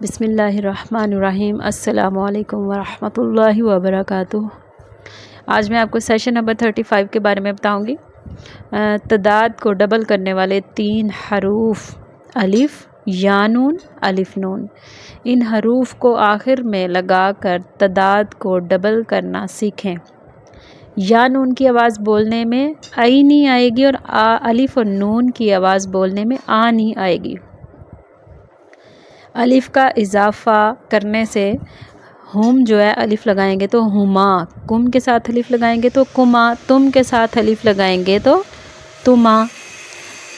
بسم اللہ الرحمن الرحیم۔ السلام علیکم ورحمۃ اللہ وبرکاتہ۔ آج میں آپ کو سیشن نمبر 35 کے بارے میں بتاؤں گی۔ تعداد کو ڈبل کرنے والے 3 حروف الف، یا نون، الف نون، ان حروف کو آخر میں لگا کر تعداد کو ڈبل کرنا سیکھیں۔ یا نون کی آواز بولنے میں ای نہیں آئے گی اور الف اور نون کی آواز بولنے میں آ نہیں آئے گی۔ الف کا اضافہ کرنے سے ہم جو ہے الف لگائیں گے تو ہما، کم کے ساتھ الف لگائیں گے تو کما، تم کے ساتھ الف لگائیں گے تو تما۔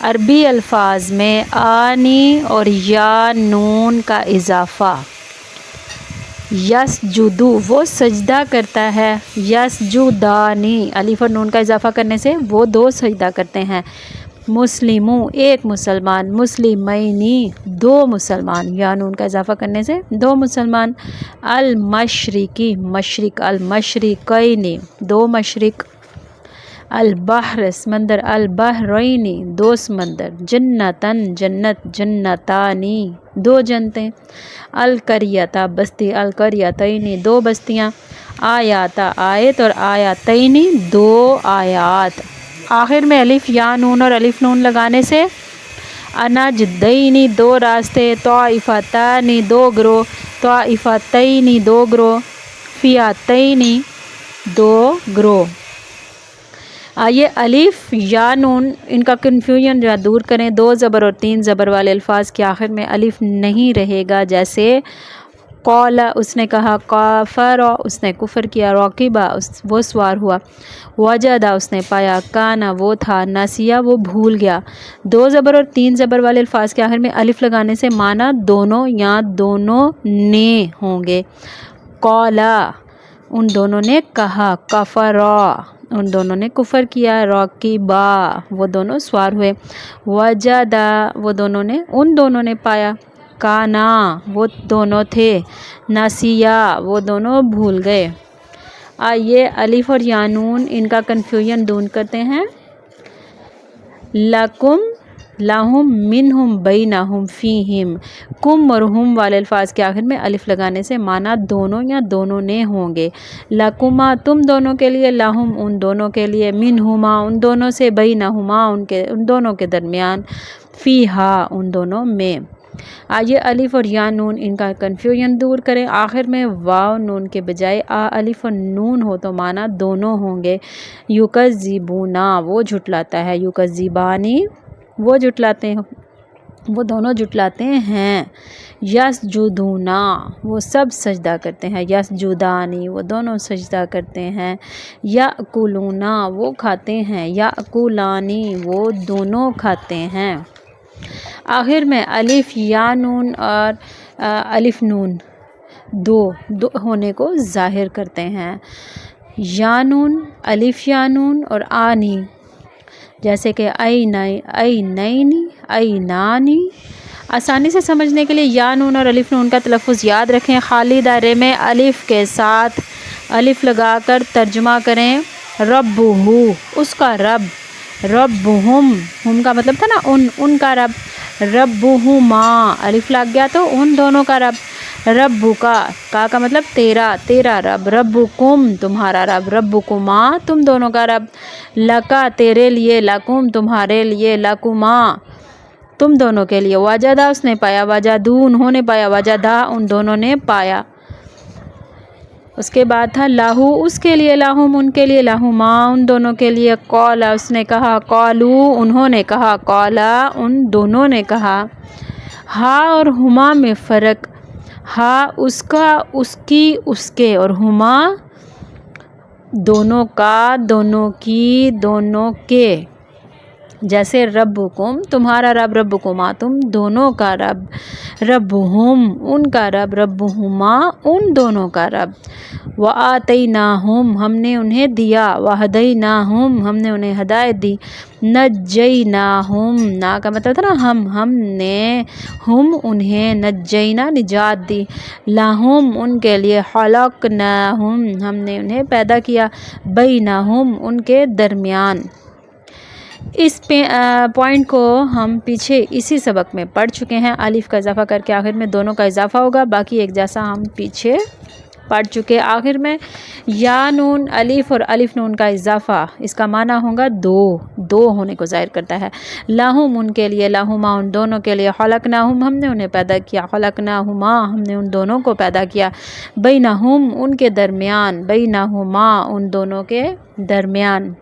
عربی الفاظ میں آنی اور یا نون کا اضافہ، یسجدو وہ سجدہ کرتا ہے، یسجدانی الف اور نون کا اضافہ کرنے سے وہ 2 سجدہ کرتے ہیں۔ مسلمو ایک مسلمان، مسلمینی 2 مسلمان، یا نون کا اضافہ کرنے سے 2 مسلمان۔ المشرقی مشرق، المشرقینی 2 مشرق۔ البحر سمندر، البحرینی 2 سمندر۔ جنتن جنت، جنتانی 2 جنتیں۔ القریۃ بستی، القریتینی 2 بستیاں۔ آیاتا آیت اور آیاتینی 2 آیات۔ آخر میں الف یا نون اور الف نون لگانے سے انجدینی 2 راستے، طائفتانی 2 گروہ، طائفتینی 2 گروہ، فئتینی 2 گروہ۔ آئیے الف یا نون ان کا کنفیوژن جو ہے دور کریں۔ 2 زبر اور 3 زبر والے الفاظ کے آخر میں الف نہیں رہے گا، جیسے قال اس نے کہا، کافر اس نے کفر کیا، راکبہ وہ سوار ہوا، وجدہ اس نے پایا، کانا وہ تھا، نسیہ وہ بھول گیا۔ 2 زبر اور 3 زبر والے الفاظ کے آخر میں الف لگانے سے معنی دونوں یا دونوں نے ہوں گے۔ قال ان دونوں نے کہا، کفرا ان دونوں نے کفر کیا، راکبہ وہ دونوں سوار ہوئے، وجدہ وہ دونوں نے ان دونوں نے پایا، کانا وہ دونوں تھے، نسیہ وہ دونوں بھول گئے۔ آئیے الف اور یا نون ان کا کنفیوژن دور کرتے ہیں۔ لکم، لہم، منہم، بینہم، فیہم، کم اور ہم والے الفاظ کے آخر میں الف لگانے سے معنی دونوں یا دونوں نے ہوں گے۔ لکما تم دونوں کے لیے، لہم ان دونوں کے لیے، منہما ان دونوں سے، بینہما ان دونوں کے درمیان، فیہا ان دونوں میں۔ آئیے الف اور یا نون ان کا کنفیوژن دور کریں۔ آخر میں واو نون کے بجائے الف اور نون ہو تو معنی دونوں ہوں گے۔ یکذبونا وہ جھٹلاتا ہے، یکذبانی وہ جھٹلاتے ہیں، وہ دونوں جھٹلاتے ہیں۔ یسجدونا وہ سب سجدہ کرتے ہیں، یسجدانی وہ دونوں سجدہ کرتے ہیں۔ یاکلونا وہ کھاتے ہیں، یاکلانی وہ دونوں کھاتے ہیں۔ آخر میں الف یا نون اور الف نون 2 ہونے کو ظاہر کرتے ہیں۔ یا نون، الف یا نون اور آنی، جیسے کہ اینینی، اینانی۔ آسانی سے سمجھنے کے لیے یا نون اور الف نون کا تلفظ یاد رکھیں۔ خالی دائرے میں الف کے ساتھ الف لگا کر ترجمہ کریں۔ ربہ اس کا رب، ربہم ہم کا مطلب تھا نا ان کا رب، ربہما الف لگ گیا تو ان دونوں کا رب، ربکا کا مطلب تیرا رب، ربکم تمہارا رب، ربکما تم دونوں کا رب، لکا تیرے لیے، لکم تمہارے لیے، لکما تم دونوں کے لیے، وجدہ اس نے پایا، وجدو انہوں نے پایا، وجدہ ان دونوں نے پایا۔ اس کے بعد تھا لہو اس کے لیے، لہم ان کے لیے، لہما ان دونوں کے لیے، قال اس نے کہا، قالو انہوں نے کہا، قال ان دونوں نے کہا۔ ہا اور ہما میں فرق، ہا اس کا، اس کی، اس کے، اور ہما دونوں کا، دونوں کی، دونوں کے۔ جیسے ربکم تمہارا رب، ربکما تم دونوں کا رب، ربہم ان کا رب، ربہما ان دونوں کا رب۔ وآتیناہم ہم نے انہیں دیا، وہدیناہم ہم نے انہیں ہدایت دی، نجیناہم نا کا مطلب تھا نا ہم نے ہم انہیں، نجینا نجات دی، لہم ان کے لیے، خلقناہم ہم نے انہیں پیدا کیا، بینہم ان کے درمیان۔ اس پوائنٹ کو ہم پیچھے اسی سبق میں پڑھ چکے ہیں. الف کا اضافہ کر کے آخر میں دونوں کا اضافہ ہوگا. باقی ایک جیسا ہم پیچھے پڑھ چکے. آخر میں یا نون الف اور الف نون کا اضافہ اس کا معنی ہوگا دو ہونے کو ظاہر کرتا ہے. لہم ان کے لیے، لہما ان دونوں کے لیے، خلقناہم ہم نے انہیں پیدا کیا، خلقناہما ہم نے ان دونوں کو پیدا کیا، بینہم ان کے درمیان، بینہما ان دونوں کے درمیان.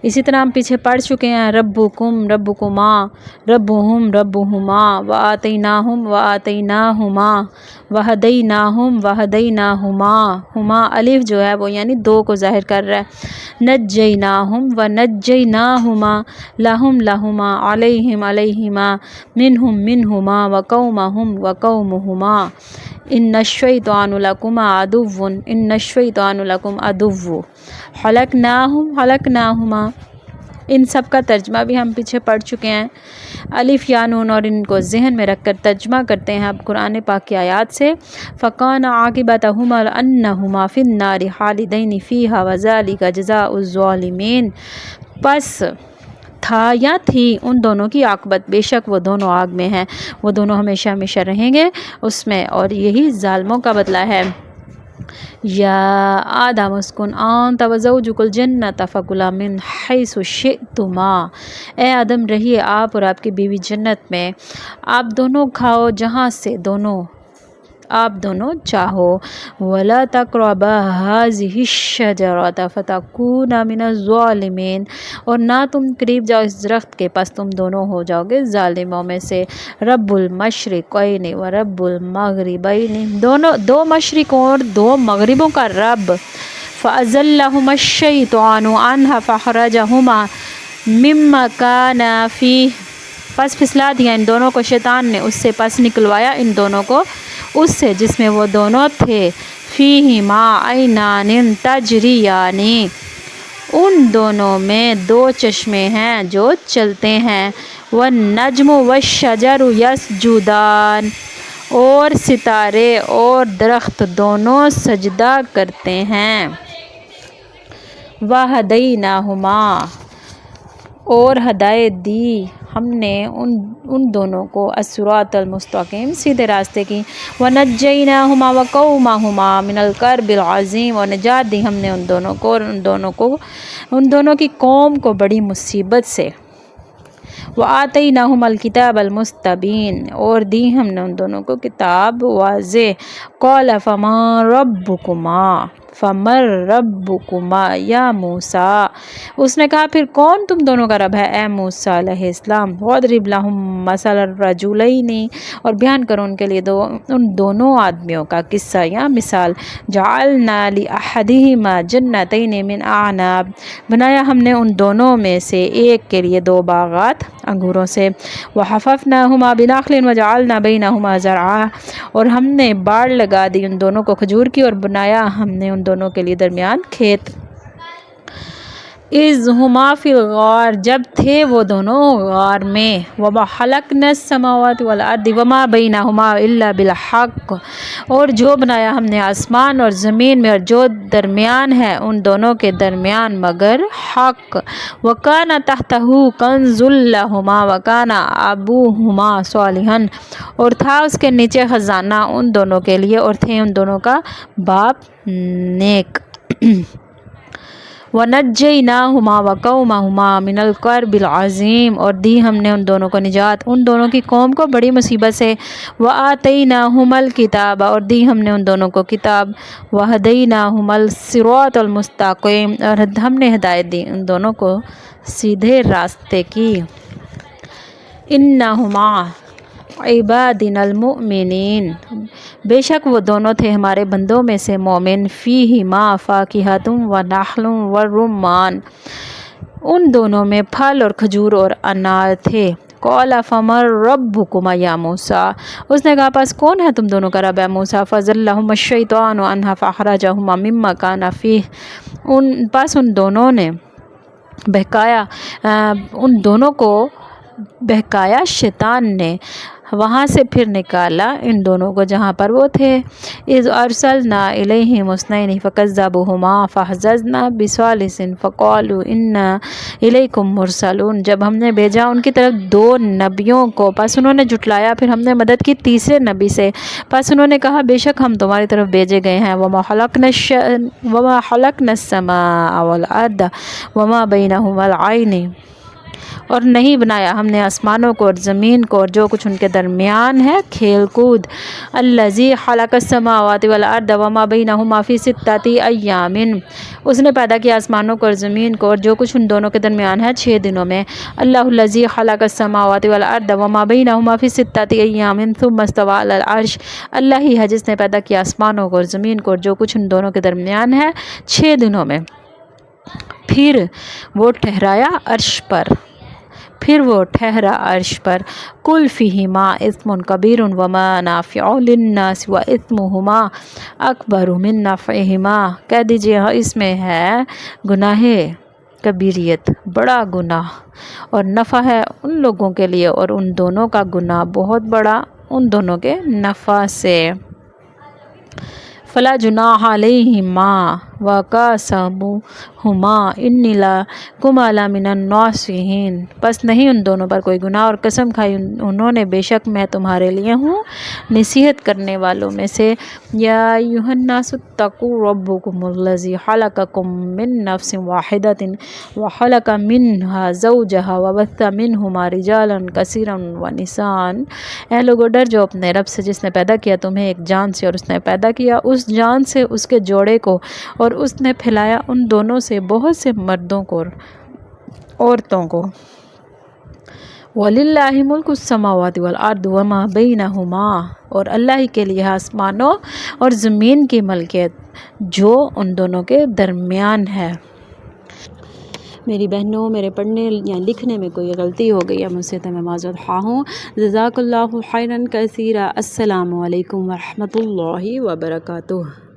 اسی طرح ہم پیچھے پڑھ چکے ہیں ربکم، ربکما، ربہم، ربہما، وآتیناہم، وآتیناہما، وہدیناہم، وہدیناہما. ہما الف جو ہے وہ یعنی دو کو ظاہر کر رہا ہے. نجیناہم ونجیناہما، لہم لہما، علیہم علیہما، منہم منہما، وقومہم وقومہما. ان الشیطان لکم عدو، ان الشیطان لکم عدو. خلقناہم، خلقناہما. ان سب کا ترجمہ بھی ہم پیچھے پڑھ چکے ہیں. الف یا نون اور ان کو ذہن میں رکھ کر ترجمہ کرتے ہیں اب قرآن پاک کی آیات سے. فَكَانَ عَاقِبَتُهُمَا أَنَّهُمَا فِي النَّارِ خَالِدَيْنِ فِيهَا وَذَلِكَ جَزَاءُ الظَّالِمِينَ. پس تھا یا تھی ان دونوں کی عاقبت، بے شک وہ دونوں آگ میں ہیں، وہ دونوں ہمیشہ ہمیشہ رہیں گے اس میں، اور یہی ظالموں کا بدلہ ہے. یا آدم اسکن انت وزوجک الجنۃ فکلا من حیث شئتما. اے آدم رہیے آپ اور آپ کی بیوی جنت میں، آپ دونوں کھاؤ جہاں سے آپ دونوں چاہو. ولا تقربا هذه الشجرۃ فتکونا من الظالمین. اور نہ تم قریب جاؤ اس درخت کے، پس تم دونوں ہو جاؤ گے ظالموں میں سے. رب المشرقین و رب المغربین، دو مشرقوں اور دو مغربوں کا رب. فأزلہما الشیطان عنہا فأخرجہما مما کانا فیہ. پس پھسلا دیا ان دونوں کو شیطان نے اس سے، پس نکلوایا ان دونوں کو اس سے جس میں وہ دونوں تھے. فیہما عینان تجریان، ان دونوں میں دو چشمے ہیں جو چلتے ہیں. والنجم والشجر یسجدان، اور ستارے اور درخت دونوں سجدہ کرتے ہیں. وہدیناہما، اور ہدایت دی ہم نے ان دونوں کو الصراط المستقیم، سیدھے راستے کی. ونجیناہما وقومہما من الکرب العظیم، اور نجات دی ہم نے ان دونوں کو اور ان دونوں کی قوم کو بڑی مصیبت سے. وآتیناہما الکتاب المستبین، اور دی ہم نے ان دونوں کو کتاب واضح. قال فمن ربکما یا موسیٰ. اس نے کہا پھر کون تم دونوں کا رب ہے اے موسیٰ علیہ السلام. واضرب لہم مثل الرجلین، اور بیان کرو ان کے لیے ان دونوں آدمیوں کا قصہ یا مثال. جعلنا لأحدہما جنتین من اعناب، بنایا ہم نے ان دونوں میں سے ایک کے لیے دو باغات انگوروں سے. وحففناہما بنخل وجعلنا بینہما زرعا، اور ہم نے باڑ لگا دی ان دونوں کو کھجور کی، اور بنایا ہم نے ان دونوں کے لیے درمیان کھیت. اذ ہما فی الغار، جب تھے وہ دونوں غار میں. وما خلقنا السماوات والارض وما بینہما الا بالحق، اور جو بنایا ہم نے آسمان اور زمین میں اور جو درمیان ہے ان دونوں کے درمیان مگر حق. وکان تحتہ کنز لہما وکان ابوہما صالحا، اور تھا اس کے نیچے خزانہ ان دونوں کے لیے اور تھے ان دونوں کا باپ نیک. وَنَجَّيْنَاهُمَا وَقَوْمَهُمَا مِنَ الْكَرْبِ الْعَظِيمِ، اور دی ہم نے ان دونوں کو نجات ان دونوں کی قوم کو بڑی مصیبت سے. وَآتَيْنَاهُمَا الْكِتَابَ، اور دی ہم نے ان دونوں کو کتاب. وَهَدَيْنَاهُمَا الصِّرَاطَ الْمُسْتَقِيمَ، اور ہم نے ہدایت دی ان دونوں کو سیدھے راستے کی. إِنَّهُمَا عبادنا المؤمنین، بے شک وہ دونوں تھے ہمارے بندوں میں سے مومن. فیہما فاکہۃ ونخل ورمان، ان دونوں میں پھل اور کھجور اور انار تھے. قال فمن ربکما یا موسیٰ، اس نے کہا پس کون ہے تم دونوں کا رب ہے موسیٰ. فَأَزَلَّهُمَا الشَّیطَانُ عَنْهَا فَأَخْرَجَهُمَا مِمَّا كَانَ فِیہ. پس ان دونوں نے ان دونوں کو بہکایا شیطان نے وہاں سے پھر نکالا ان دونوں کو جہاں پر وہ تھے۔ اذ ارسلنا الیہم اثنین فکذبوہما فعززنا بثالث فقالوا انا الیکم مرسلون، جب ہم نے بھیجا ان کی طرف 2 نبیوں کو، پس انہوں نے جھٹلایا، پھر ہم نے مدد کی تیسرے نبی سے، پس انہوں نے کہا بے شک ہم تمہاری طرف بھیجے گئے ہیں۔ وما خلقنا السماء والارض وما بینہما لعبین، اور نہیں بنایا ہم نے آسمانوں کو اور زمین کو اور جو کچھ ان کے درمیان ہے کھیل کود۔ الذی خلق السماوات والارض وما بینہما فی 6 ایام، اس نے پیدا کیا آسمانوں کو اور زمین کو اور جو کچھ ان دونوں کے درمیان ہے 6 دنوں میں۔ اللہ الذی خلق السماوات والارض وما بینہما فی 6 ایام ثم استوى علی العرش، اللہ ہی ہے جس نے پیدا کیا آسمانوں کو اور زمین کو اور جو کچھ ان دونوں کے درمیان ہے 6 دنوں میں، پھر وہ ٹھہرایا عرش پر۔ کل فیہما اثم کبیر ومنافع للناس واثمہما اکبر من نفعہما، کہہ دیجئے اس میں ہے گناہ کبیریت، بڑا گناہ، اور نفع ہے ان لوگوں کے لیے اور ان دونوں کا گناہ بہت بڑا ان دونوں کے نفع سے۔ فلا جناح علیہما وقاسمہما انی لکم لمن الناصحین، پس نہیں ان دونوں پر کوئی گناہ اور قسم کھائی انہوں نے بے شک میں تمہارے لیے ہوں نصیحت کرنے والوں میں سے۔ یا ایھا الناس اتقوا ربکم الذی خلقکم من نفس واحدۃ وخلق منہا زوجہا وبث منہما رجالا کثیرا ونساء، اے لوگو ڈر جو اپنے رب سے جس نے پیدا کیا تمہیں ایک جان سے، اور اس نے پیدا کیا اس جان سے اس کے جوڑے کو، اور اس نے پھیلایا ان دونوں سے بہت سے مردوں کو اور عورتوں کو۔ وَلِلَّهِ مُلْكُ السَّمَاوَاتِ وَالْأَرْضِ وَمَا بَيْنَهُمَا، اور اللہ ہی کے لیے آسمانوں اور زمین کی ملکیت جو ان دونوں کے درمیان ہے۔ میری بہنوں، میرے پڑھنے یا لکھنے میں کوئی غلطی ہو گئی ہے، مجھ سے تو میں معذرت خواہ ہوں۔ جزاک اللہ خیرا کثیرا۔ السلام علیکم ورحمۃ اللہ وبرکاتہ۔